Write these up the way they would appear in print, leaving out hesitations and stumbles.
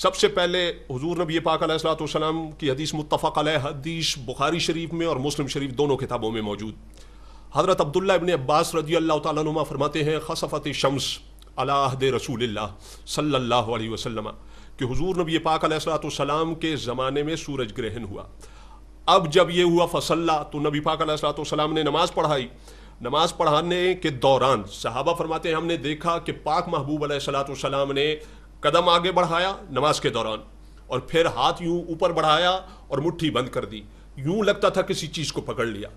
سب سے پہلے حضور نبی پاک علیہ الصلوۃ والسلام کی حدیث متفق علیہ حدیث بخاری شریف میں اور مسلم شریف دونوں کتابوں میں موجود. حضرت عبداللہ ابن عباس رضی اللہ تعالیٰ عنہما فرماتے ہیں خسفت الشمس علی عہد رسول اللہ صلی اللہ علیہ وسلم کہ حضور نبی پاک علیہ الصلوۃ والسلام کے زمانے میں سورج گرہن ہوا. اب جب یہ ہوا فصلی تو نبی پاک علیہ الصلوۃ والسلام نے نماز پڑھائی. نماز پڑھانے کے دوران صحابہ فرماتے ہیں ہم نے دیکھا کہ پاک محبوب علیہ الصلوۃ والسلام نے قدم آگے بڑھایا نماز کے دوران اور پھر ہاتھ یوں اوپر بڑھایا اور مٹھی بند کر دی, یوں لگتا تھا کسی چیز کو پکڑ لیا,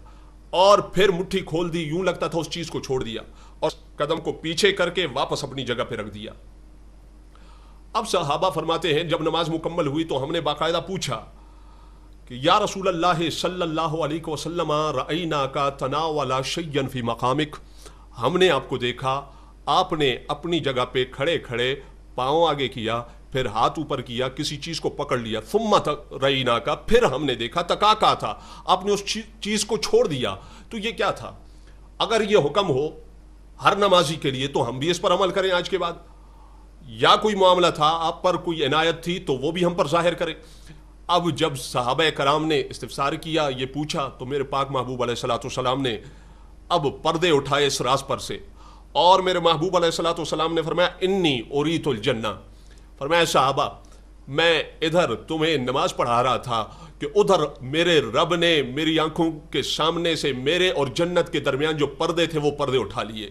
اور پھر مٹھی کھول دی, یوں لگتا تھا اس چیز کو چھوڑ دیا, اور قدم کو پیچھے کر کے واپس اپنی جگہ پہ رکھ دیا. اب صحابہ فرماتے ہیں جب نماز مکمل ہوئی تو ہم نے باقاعدہ پوچھا کہ یا رسول اللہ صلی اللہ علیہ وسلم رأیناک تناول شیئا فی مقامک, ہم نے آپ کو دیکھا آپ نے اپنی جگہ پہ کھڑے کھڑے پاؤں آگے کیا, پھر ہاتھ اوپر کیا, کسی چیز کو پکڑ لیا. ثم رأیناک, پھر ہم نے دیکھا تکاکا تھا, آپ نے اس چیز کو چھوڑ دیا. تو یہ کیا تھا؟ اگر یہ حکم ہو ہر نمازی کے لیے تو ہم بھی اس پر عمل کریں آج کے بعد, یا کوئی معاملہ تھا آپ پر کوئی عنایت تھی تو وہ بھی ہم پر ظاہر کریں. اب جب صحابہ کرام نے استفسار کیا, یہ پوچھا, تو میرے پاک محبوب علیہ الصلوۃ والسلام نے اب پردے اٹھائے اس راز پر سے, اور میرے محبوب علیہ الصلوۃ والسلام نے فرمایا انی اریت الجنہ, فرمایا صحابہ میں ادھر تمہیں نماز پڑھا رہا تھا کہ ادھر میرے رب نے میری آنکھوں کے سامنے سے میرے اور جنت کے درمیان جو پردے تھے وہ پردے اٹھا لیے.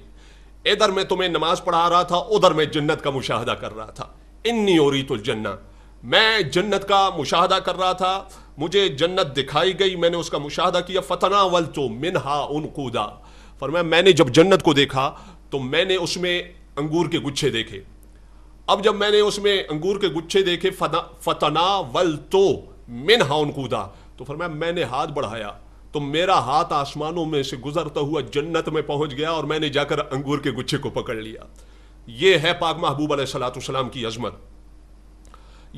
ادھر میں تمہیں نماز پڑھا رہا تھا, ادھر میں جنت کا مشاہدہ کر رہا تھا. انی اریت الجنہ, میں جنت کا مشاہدہ کر رہا تھا, مجھے جنت دکھائی گئی, میں نے اس کا مشاہدہ کیا. فتناولت منہا عنقودا, فرمایا میں نے جب جنت کو دیکھا تو میں نے اس میں انگور کے گچھے دیکھے. اب جب میں نے اس میں انگور کے گچھے دیکھے فتناولت منہا عنقودا, تو فرمایا میں نے ہاتھ بڑھایا تو میرا ہاتھ آسمانوں میں سے گزرتا ہوا جنت میں پہنچ گیا اور میں نے جا کر انگور کے گچھے کو پکڑ لیا. یہ ہے پاک محبوب علیہ الصلوۃ والسلام کی عظمت,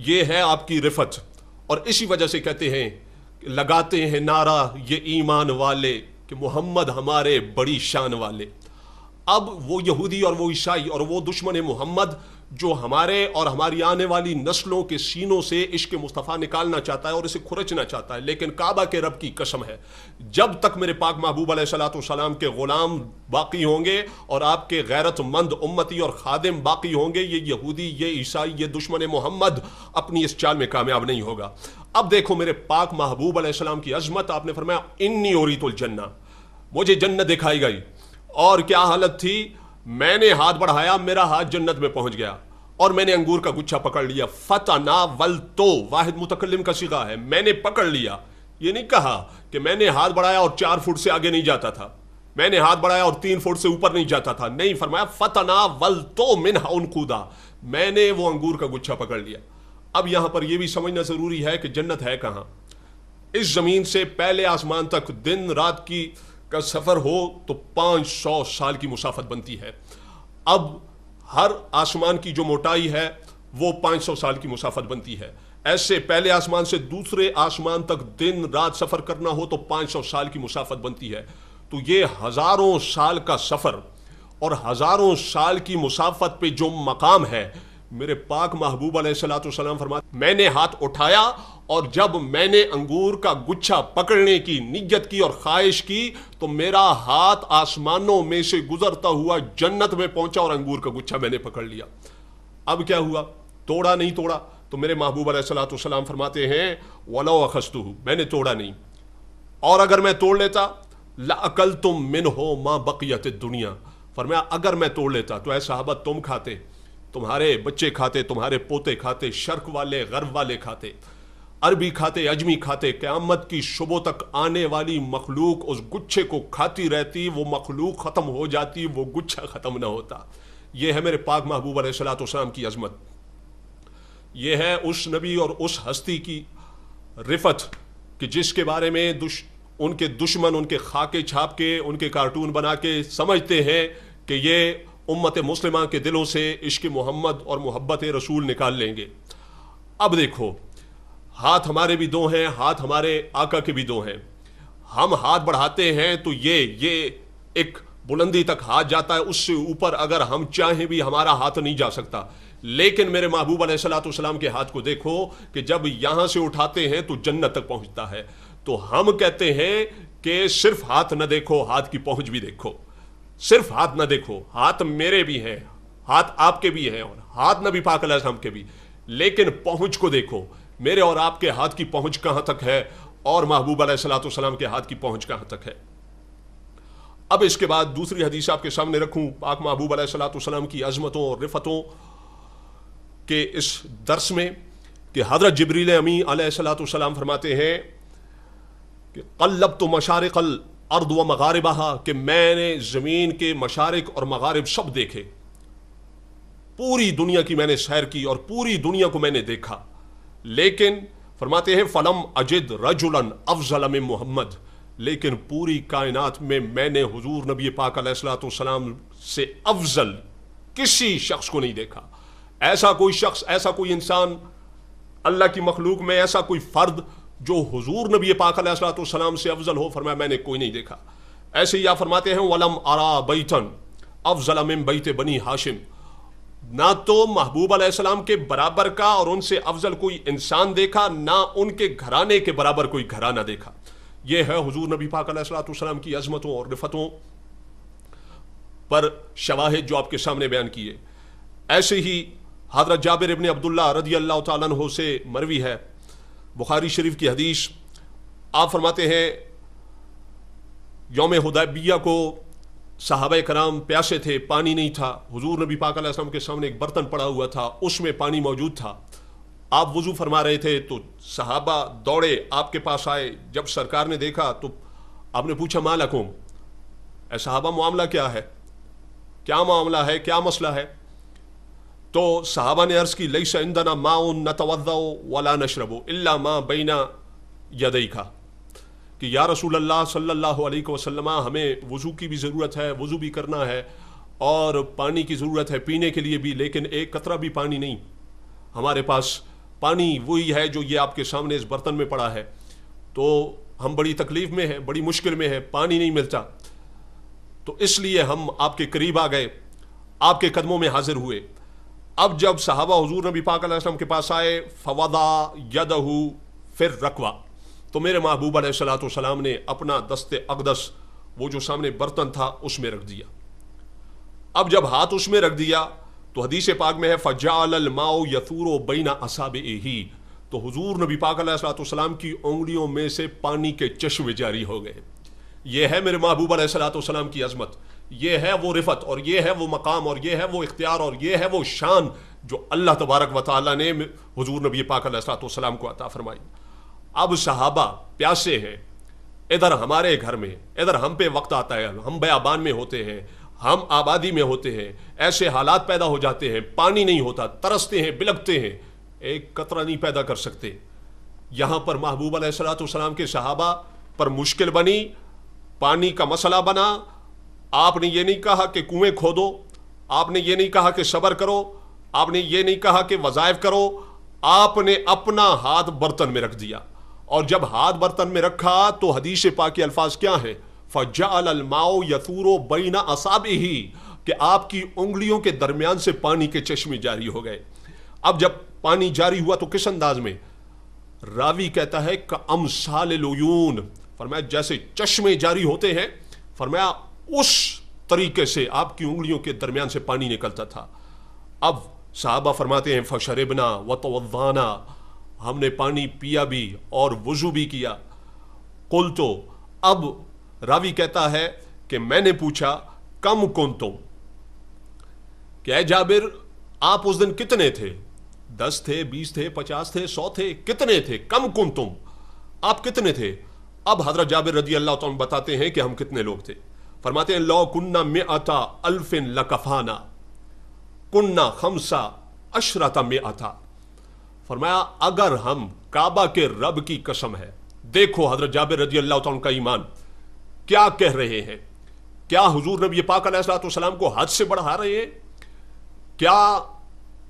یہ ہے آپ کی رفت. اور اسی وجہ سے کہتے ہیں لگاتے ہیں نعرہ یہ ایمان والے کہ محمد ہمارے بڑی شان والے. اب وہ یہودی اور وہ عیسائی اور وہ دشمن محمد جو ہمارے اور ہماری آنے والی نسلوں کے سینوں سے عشق مصطفیٰ نکالنا چاہتا ہے اور اسے کھرچنا چاہتا ہے, لیکن کعبہ کے رب کی قسم ہے جب تک میرے پاک محبوب علیہ الصلوۃ والسلام کے غلام باقی ہوں گے اور آپ کے غیرت مند امتی اور خادم باقی ہوں گے, یہ یہودی, یہ عیسائی, یہ دشمن محمد اپنی اس چال میں کامیاب نہیں ہوگا. اب دیکھو میرے پاک محبوب علیہ السلام کی عظمت, آپ نے فرمایا انی اریت الجنہ, مجھے جنت دکھائی گئی. اور کیا حالت تھی؟ میں نے ہاتھ بڑھایا, میرا ہاتھ جنت میں پہنچ گیا اور میں نے انگور کا گچھا پکڑ لیا. فتناولت واحد متکلم کا صیغہ ہے, میں نے پکڑ لیا. یہ نہیں کہا کہ میں نے ہاتھ بڑھایا اور 4 فٹ سے آگے نہیں جاتا تھا, میں نے ہاتھ بڑھایا اور 3 فٹ سے اوپر نہیں جاتا تھا, نہیں, فرمایا فتناولت منہا عنقودا, میں نے وہ انگور کا گچھا پکڑ لیا. اب یہاں پر یہ بھی سمجھنا ضروری ہے کہ جنت ہے کہاں. اس زمین سے پہلے آسمان تک دن رات کی کا سفر ہو تو 500 سال کی مسافت بنتی ہے. اب ہر آسمان کی جو موٹائی ہے وہ 500 سال کی مسافت بنتی ہے. ایسے پہلے آسمان سے دوسرے آسمان تک دن رات سفر کرنا ہو تو 500 سال کی مسافت بنتی ہے. تو یہ ہزاروں سال کا سفر اور ہزاروں سال کی مسافت پہ جو مقام ہے, میرے پاک محبوب علیہ الصلوۃ والسلام فرماتے میں نے ہاتھ اٹھایا اور جب میں نے انگور کا گچھا پکڑنے کی نیت کی اور خواہش کی تو میرا ہاتھ آسمانوں میں سے گزرتا ہوا جنت میں پہنچا اور انگور کا گچھا میں نے پکڑ لیا. اب کیا ہوا؟ توڑا نہیں توڑا. تو میرے محبوب علیہ الصلوۃ والسلام فرماتے ہیں وَلَوْ أَخَذْتُهُ, میں نے توڑا نہیں, اور اگر میں توڑ لیتا لَأَكَلْتُم مِّنْهُ مَا بَقِيَتِ الدُّنْيَا, فرمایا اگر میں توڑ لیتا تو اے صحابہ تم کھاتے, تمہارے بچے کھاتے, تمہارے پوتے کھاتے, شرق والے غرب والے کھاتے, عربی کھاتے, اجمی کھاتے, قیامت کی شبوں تک آنے والی مخلوق اس گچھے کو کھاتی رہتی, وہ مخلوق ختم ہو جاتی, وہ گچھا ختم نہ ہوتا. یہ ہے میرے پاک محبوب علیہ الصلوۃ والسلام کی عظمت, یہ ہے اس نبی اور اس ہستی کی رفت کہ جس کے بارے میں ان کے دشمن ان کے خاکے چھاپ کے, ان کے کارٹون بنا کے سمجھتے ہیں کہ یہ امت مسلمہ کے دلوں سے عشق محمد اور محبت رسول نکال لیں گے. اب دیکھو ہاتھ ہمارے بھی 2 ہیں, ہاتھ ہمارے آقا کے بھی 2 ہیں. ہم ہاتھ بڑھاتے ہیں تو یہ ایک بلندی تک ہاتھ جاتا ہے, اس سے اوپر اگر ہم چاہیں بھی ہمارا ہاتھ نہیں جا سکتا. لیکن میرے محبوب علیہ الصلوۃ والسلام کے ہاتھ کو دیکھو کہ جب یہاں سے اٹھاتے ہیں تو جنت تک پہنچتا ہے. تو ہم کہتے ہیں کہ صرف ہاتھ نہ دیکھو, ہاتھ کی پہنچ بھی دیکھو. صرف ہاتھ نہ دیکھو, ہاتھ میرے بھی ہیں, ہاتھ آپ کے بھی ہیں, اور ہاتھ نبی پاک علیہ السلام کے بھی, لیکن پہنچ کو دیکھو. میرے اور آپ کے ہاتھ کی پہنچ کہاں تک ہے اور محبوب علیہ الصلوۃ والسلام کے ہاتھ کی پہنچ کہاں تک ہے. اب اس کے بعد دوسری حدیث آپ کے سامنے رکھوں پاک محبوب علیہ الصلوۃ والسلام کی عظمتوں اور رفتوں کے اس درس میں, کہ حضرت جبریل امی علیہ الصلوۃ والسلام فرماتے ہیں کہ قلبت مشارق الارض و مغاربها, کہ میں نے زمین کے مشارق اور مغارب سب دیکھے, پوری دنیا کی میں نے سیر کی اور پوری دنیا کو میں نے دیکھا, لیکن فرماتے ہیں فلم اجد رجلا افضل من محمد, لیکن پوری کائنات میں نے حضور نبی پاک علیہ الصلوۃ والسلام سے افضل کسی شخص کو نہیں دیکھا. ایسا کوئی شخص, ایسا کوئی انسان اللہ کی مخلوق میں, ایسا کوئی فرد جو حضور نبی پاک علیہ الصلوۃ والسلام سے افضل ہو, فرمایا میں نے کوئی نہیں دیکھا. ایسے ہی آپ فرماتے ہیں ولم ارا بیتن افضل من بیت بنی ہاشم, نہ تو محبوب علیہ السلام کے برابر کا اور ان سے افضل کوئی انسان دیکھا, نہ ان کے گھرانے کے برابر کوئی گھرانہ دیکھا. یہ ہے حضور نبی پاک علیہ الصلوۃ والسلام کی عظمتوں اور رفتوں پر شواہد جو آپ کے سامنے بیان کیے. ایسے ہی حضرت جابر ابن عبداللہ رضی اللہ تعالیٰ عنہ سے مروی ہے, بخاری شریف کی حدیث, آپ فرماتے ہیں یوم حدیبیہ کو صحابہ کرام پیاسے تھے, پانی نہیں تھا, حضور نبی پاک علیہ السلام کے سامنے ایک برتن پڑا ہوا تھا, اس میں پانی موجود تھا. آپ وضو فرما رہے تھے تو صحابہ دوڑے آپ کے پاس آئے. جب سرکار نے دیکھا تو آپ نے پوچھا ما لکم, اے صحابہ معاملہ کیا ہے, کیا معاملہ ہے, کیا مسئلہ ہے؟ تو صحابہ نے عرض کی لیس عندنا ماء نتوضا ولا نشرب الا ما بین یدیک, کہ یا رسول اللہ صلی اللہ علیہ وسلم ہمیں وضو کی بھی ضرورت ہے, وضو بھی کرنا ہے, اور پانی کی ضرورت ہے پینے کے لیے بھی, لیکن ایک قطرہ بھی پانی نہیں ہمارے پاس. پانی وہی ہے جو یہ آپ کے سامنے اس برتن میں پڑا ہے, تو ہم بڑی تکلیف میں ہیں, بڑی مشکل میں ہیں, پانی نہیں ملتا, تو اس لیے ہم آپ کے قریب آ گئے, آپ کے قدموں میں حاضر ہوئے. اب جب صحابہ حضور نبی پاک علیہ السلام کے پاس آئے, فوضع یدہ فی الرکوہ, تو میرے محبوب علیہ الصلوۃ والسلام نے اپنا دست اقدس, وہ جو سامنے برتن تھا, اس میں رکھ دیا. اب جب ہاتھ اس میں رکھ دیا تو حدیث پاک میں ہے فجعل الماء یثور بین اصابعہ, تو حضور نبی پاک علیہ الصلوۃ والسلام کی انگلیوں میں سے پانی کے چشمے جاری ہو گئے. یہ ہے میرے محبوب علیہ الصلوۃ والسلام کی عظمت, یہ ہے وہ رفت, اور یہ ہے وہ مقام, اور یہ ہے وہ اختیار, اور یہ ہے وہ شان جو اللہ تبارک و تعالیٰ نے حضور نبی پاک علیہ الصلوۃ والسلام کو عطا فرمائی. اب صحابہ پیاسے ہیں, ادھر ہمارے گھر میں, ادھر ہم پہ وقت آتا ہے, ہم بیابان میں ہوتے ہیں, ہم آبادی میں ہوتے ہیں, ایسے حالات پیدا ہو جاتے ہیں, پانی نہیں ہوتا, ترستے ہیں, بلکتے ہیں, ایک قطرہ نہیں پیدا کر سکتے. یہاں پر محبوب علیہ الصلوۃ والسلام کے صحابہ پر مشکل بنی, پانی کا مسئلہ بنا. آپ نے یہ نہیں کہا کہ کنویں کھودو, آپ نے یہ نہیں کہا کہ صبر کرو, آپ نے یہ نہیں کہا کہ وظائف کرو, آپ نے اپنا ہاتھ برتن میں رکھ دیا. اور جب ہاتھ برتن میں رکھا تو حدیث پاک کے الفاظ کیا ہیں, فجعل الماء یثور بین اصابعہ, کہ آپ کی انگلیوں کے درمیان سے پانی کے چشمے جاری ہو گئے. اب جب پانی جاری ہوا تو کس انداز میں؟ راوی کہتا ہے کامثال العیون, فرمایا جیسے چشمے جاری ہوتے ہیں, فرمایا اس طریقے سے آپ کی انگلیوں کے درمیان سے پانی نکلتا تھا. اب صحابہ فرماتے ہیں فشربنا وتوضانا, ہم نے پانی پیا بھی اور وضو بھی کیا. قلت, اب راوی کہتا ہے کہ میں نے پوچھا کم کنتم, کہ اے جابر آپ اس دن کتنے تھے, 10 تھے, 20 تھے, 50 تھے, 100 تھے, کتنے تھے؟ کم کنتم, آپ کتنے تھے؟ اب حضرت جابر رضی اللہ تعالیٰ بتاتے ہیں کہ ہم کتنے لوگ تھے. فرماتے ہیں لو کننا مئتا الف لکفانا کننا خمسا عشرۃ مئتا, فرمایا اگر ہم, کعبہ کے رب کی قسم ہے, دیکھو حضرت جابر رضی اللہ تعالیٰ کا ایمان کیا کہہ رہے ہیں, کیا حضور نبی پاک علیہ الصلوۃ والسلام کو حد سے بڑھا رہے ہیں, کیا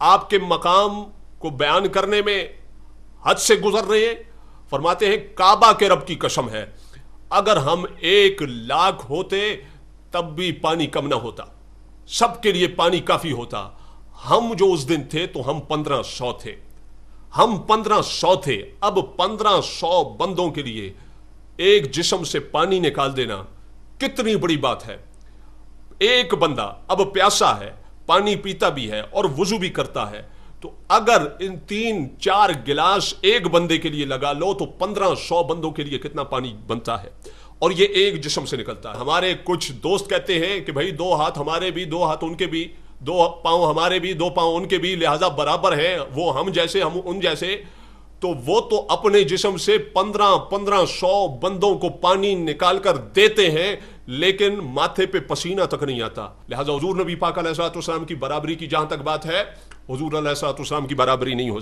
آپ کے مقام کو بیان کرنے میں حد سے گزر رہے ہیں؟ فرماتے ہیں کعبہ کے رب کی قسم ہے, اگر ہم 1,00,000 ہوتے تب بھی پانی کم نہ ہوتا, سب کے لیے پانی کافی ہوتا. ہم جو اس دن تھے تو ہم 1500 تھے، ہم 1500 تھے، اب 1500 بندوں کے لیے ایک جسم سے پانی نکال دینا کتنی بڑی بات ہے۔ ایک بندہ اب پیاسا ہے، پانی پیتا بھی ہے اور وضو بھی کرتا ہے، تو اگر ان 3-4 گلاس ایک بندے کے لیے لگا لو تو 1500 بندوں کے لیے کتنا پانی بنتا ہے، اور یہ ایک جسم سے نکلتا ہے۔ ہمارے کچھ دوست کہتے ہیں کہ بھائی 2 ہاتھ ہمارے بھی، 2 ہاتھ ان کے بھی، 2 پاؤں ہمارے بھی، 2 پاؤں ان کے بھی، لہذا برابر ہیں، وہ ہم جیسے ہم ان جیسے۔ تو وہ تو اپنے جسم سے 1500 بندوں کو پانی نکال کر دیتے ہیں، لیکن ماتھے پہ پسینہ تک نہیں آتا۔ لہذا حضور نبی پاک علیہ الصلوۃ والسلام کی برابری کی جہاں تک بات ہے، حضور علیہ الصلوۃ والسلام کی برابری نہیں ہو